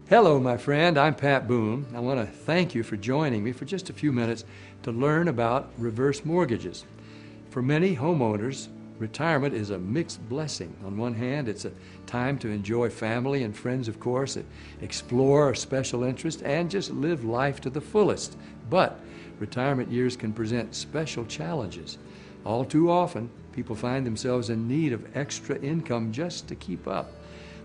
Hello, my friend. I'm Pat Boone. I want to thank you for joining me for just a few minutes to learn about reverse mortgages. For many homeowners, retirement is a mixed blessing. On one hand, it's a time to enjoy family and friends, of course, explore our special interests, and just live life to the fullest. But retirement years can present special challenges. All too often, people find themselves in need of extra income just to keep up.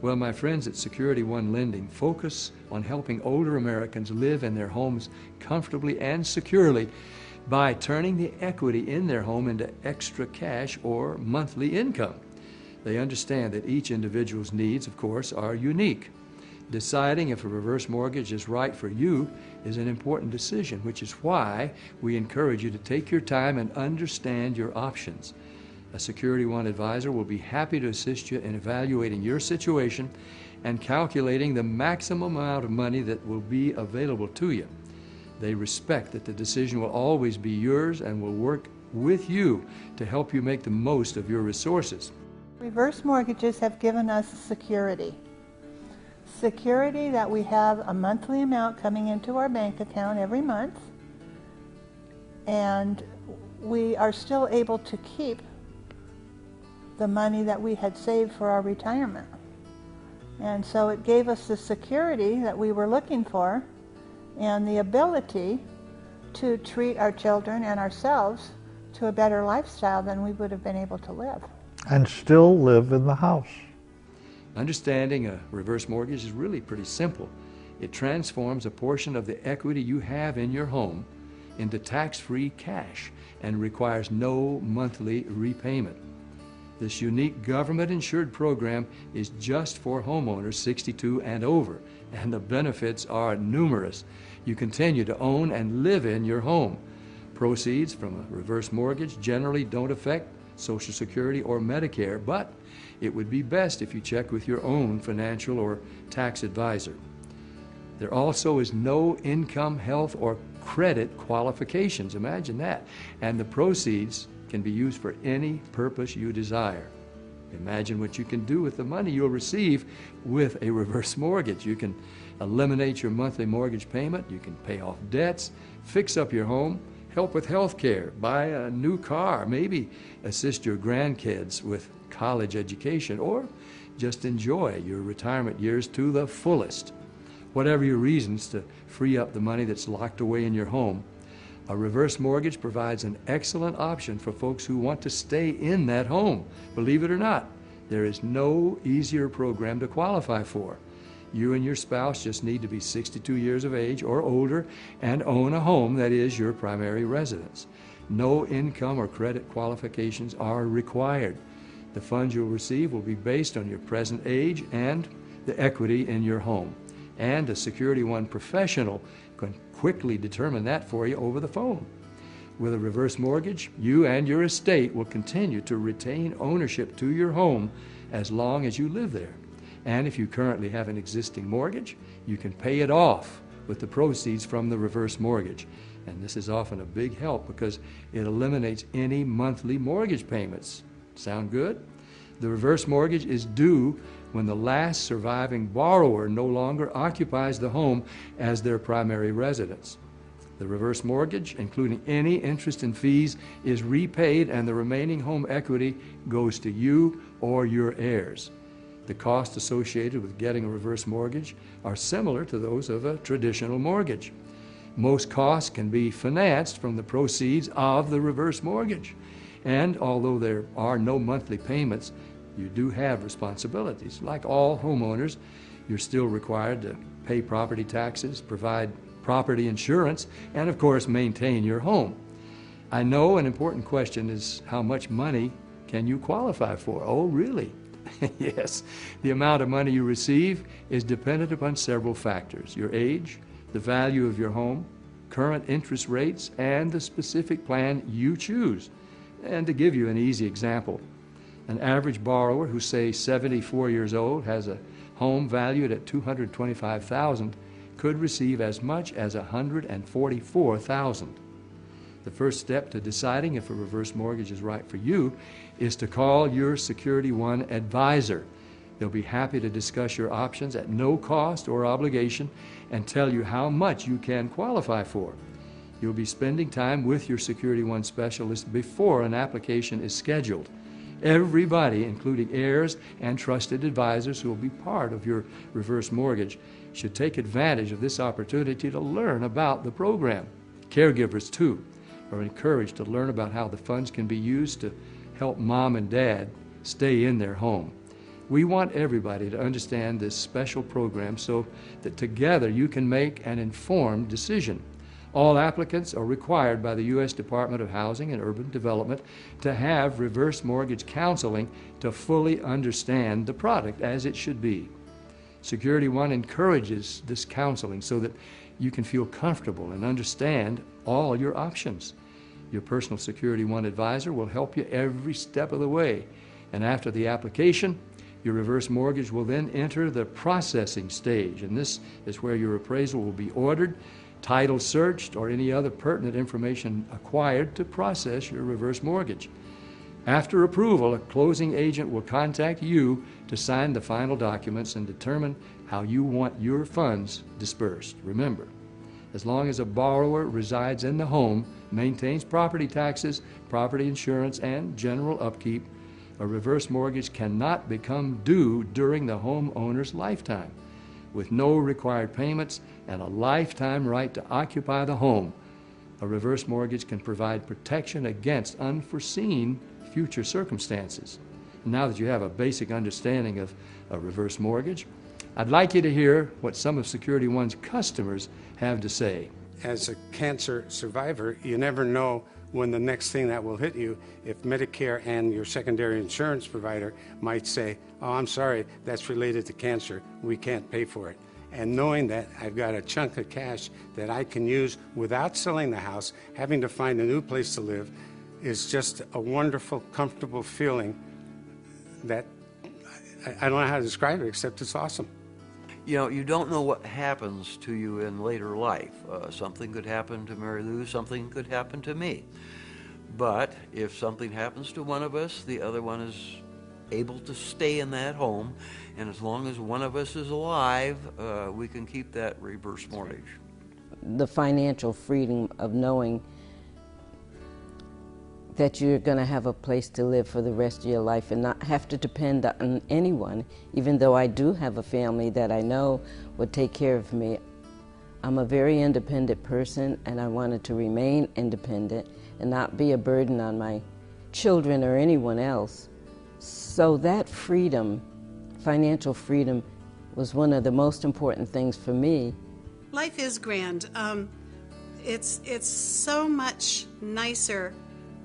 Well, my friends at Security One Lending focus on helping older Americans live in their homes comfortably and securely by turning the equity in their home into extra cash or monthly income. They understand that each individual's needs, of course, are unique. Deciding if a reverse mortgage is right for you is an important decision, which is why we encourage you to take your time and understand your options. A Security One advisor will be happy to assist you in evaluating your situation and calculating the maximum amount of money that will be available to you. They respect that the decision will always be yours and will work with you to help you make the most of your resources. Reverse mortgages have given us security. Security that we have a monthly amount coming into our bank account every month, and we are still able to keep the money that we had saved for our retirement. And so it gave us the security that we were looking for and the ability to treat our children and ourselves to a better lifestyle than we would have been able to live. And still live in the house. Understanding a reverse mortgage is really pretty simple. It transforms a portion of the equity you have in your home into tax-free cash and requires no monthly repayment. This unique government-insured program is just for homeowners 62 and over, and the benefits are numerous. You continue to own and live in your home. Proceeds from a reverse mortgage generally don't affect Social Security or Medicare, but it would be best if you check with your own financial or tax advisor. There also is no income, health, or credit qualifications. Imagine that. And the proceeds can be used for any purpose you desire. Imagine what you can do with the money you'll receive with a reverse mortgage. You can eliminate your monthly mortgage payment, you can pay off debts, fix up your home, help with health care, buy a new car, maybe assist your grandkids with college education, or just enjoy your retirement years to the fullest. Whatever your reasons to free up the money that's locked away in your home, a reverse mortgage provides an excellent option for folks who want to stay in that home. Believe it or not, there is no easier program to qualify for. You and your spouse just need to be 62 years of age or older and own a home that is your primary residence. No income or credit qualifications are required. The funds you'll receive will be based on your present age and the equity in your home. And a Security One professional can quickly determine that for you over the phone. With a reverse mortgage, you and your estate will continue to retain ownership to your home as long as you live there. And if you currently have an existing mortgage, you can pay it off with the proceeds from the reverse mortgage. And this is often a big help because it eliminates any monthly mortgage payments. Sound good? The reverse mortgage is due when the last surviving borrower no longer occupies the home as their primary residence. The reverse mortgage, including any interest and fees, is repaid and the remaining home equity goes to you or your heirs. The costs associated with getting a reverse mortgage are similar to those of a traditional mortgage. Most costs can be financed from the proceeds of the reverse mortgage. And although there are no monthly payments, you do have responsibilities. Like all homeowners, you're still required to pay property taxes, provide property insurance, and of course maintain your home. I know an important question is how much money can you qualify for? Oh, really? Yes, the amount of money you receive is dependent upon several factors: your age, the value of your home, current interest rates, and the specific plan you choose. And to give you an easy example, an average borrower who's, say, 74 years old, has a home valued at $225,000, could receive as much as $144,000. The first step to deciding if a reverse mortgage is right for you is to call your Security One advisor. They'll be happy to discuss your options at no cost or obligation and tell you how much you can qualify for. You'll be spending time with your Security One specialist before an application is scheduled. Everybody, including heirs and trusted advisors who will be part of your reverse mortgage, should take advantage of this opportunity to learn about the program. Caregivers, too, are encouraged to learn about how the funds can be used to help mom and dad stay in their home. We want everybody to understand this special program so that together you can make an informed decision. All applicants are required by the U.S. Department of Housing and Urban Development to have reverse mortgage counseling to fully understand the product as it should be. Security One encourages this counseling so that you can feel comfortable and understand all your options. Your personal Security One advisor will help you every step of the way. And after the application, your reverse mortgage will then enter the processing stage, and this is where your appraisal will be ordered, title searched, or any other pertinent information acquired to process your reverse mortgage. After approval, a closing agent will contact you to sign the final documents and determine how you want your funds dispersed. Remember, as long as a borrower resides in the home, maintains property taxes, property insurance, and general upkeep, a reverse mortgage cannot become due during the homeowner's lifetime. With no required payments and a lifetime right to occupy the home, a reverse mortgage can provide protection against unforeseen future circumstances. Now that you have a basic understanding of a reverse mortgage, I'd like you to hear what some of Security One's customers have to say. As a cancer survivor, you never know when the next thing that will hit you, if Medicare and your secondary insurance provider might say, oh, I'm sorry, that's related to cancer, we can't pay for it. And knowing that I've got a chunk of cash that I can use without selling the house, having to find a new place to live, is just a wonderful, comfortable feeling that I don't know how to describe it, except it's awesome. You know, you don't know what happens to you in later life. Something could happen to Mary Lou, something could happen to me. But if something happens to one of us, the other one is able to stay in that home, and as long as one of us is alive, we can keep that reverse mortgage. The financial freedom of knowing that you're going to have a place to live for the rest of your life and not have to depend on anyone, even though I do have a family that I know would take care of me. I'm a very independent person, and I wanted to remain independent and not be a burden on my children or anyone else. So that freedom, financial freedom, was one of the most important things for me. Life is grand. It's so much nicer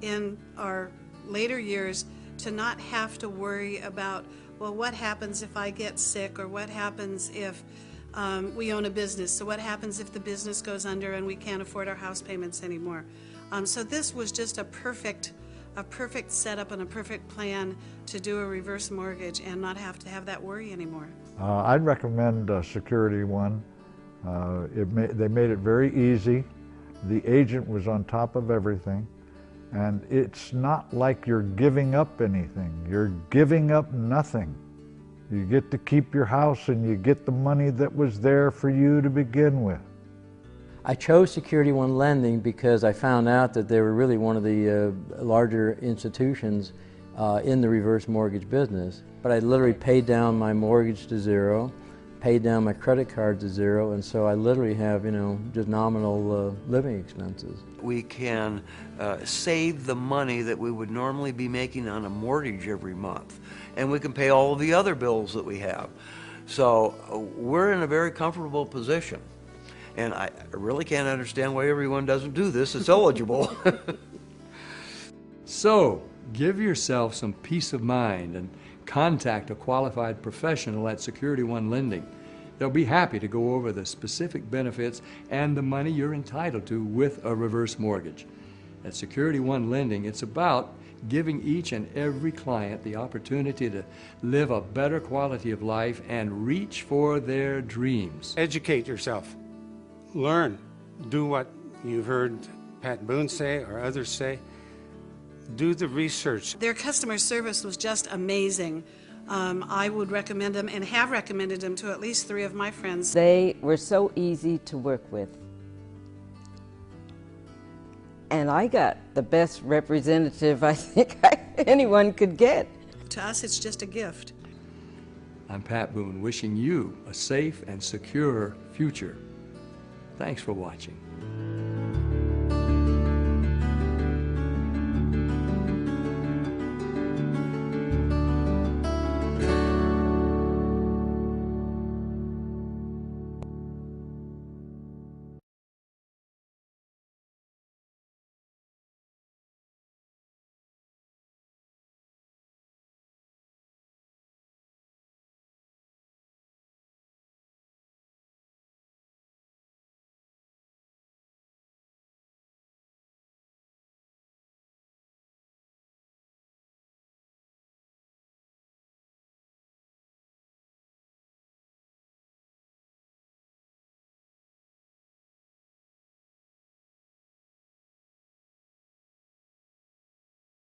in our later years to not have to worry about, well, what happens if I get sick, or what happens if we own a business, so what happens if the business goes under and we can't afford our house payments anymore. So this was just a perfect setup and a perfect plan to do a reverse mortgage and not have to have that worry anymore. I'd recommend Security One. They made it very easy. The agent was on top of everything. And it's not like you're giving up anything. You're giving up nothing. You get to keep your house, and you get the money that was there for you to begin with. I chose Security One Lending because I found out that they were really one of the larger institutions in the reverse mortgage business. But I literally paid down my mortgage to zero, paid down my credit card to zero, and so I literally have, just nominal living expenses. We can save the money that we would normally be making on a mortgage every month, and we can pay all of the other bills that we have. So we're in a very comfortable position, and I really can't understand why everyone doesn't do this. It's eligible. So give yourself some peace of mind and contact a qualified professional at Security One Lending. They'll be happy to go over the specific benefits and the money you're entitled to with a reverse mortgage. At Security One Lending, it's about giving each and every client the opportunity to live a better quality of life and reach for their dreams. Educate yourself. Learn. Do what you've heard Pat Boone say or others say. Do the research. Their customer service was just amazing. I would recommend them and have recommended them to at least 3 of my friends. They were so easy to work with. And I got the best representative I think anyone could get. To us, it's just a gift. I'm Pat Boone, wishing you a safe and secure future. Thanks for watching.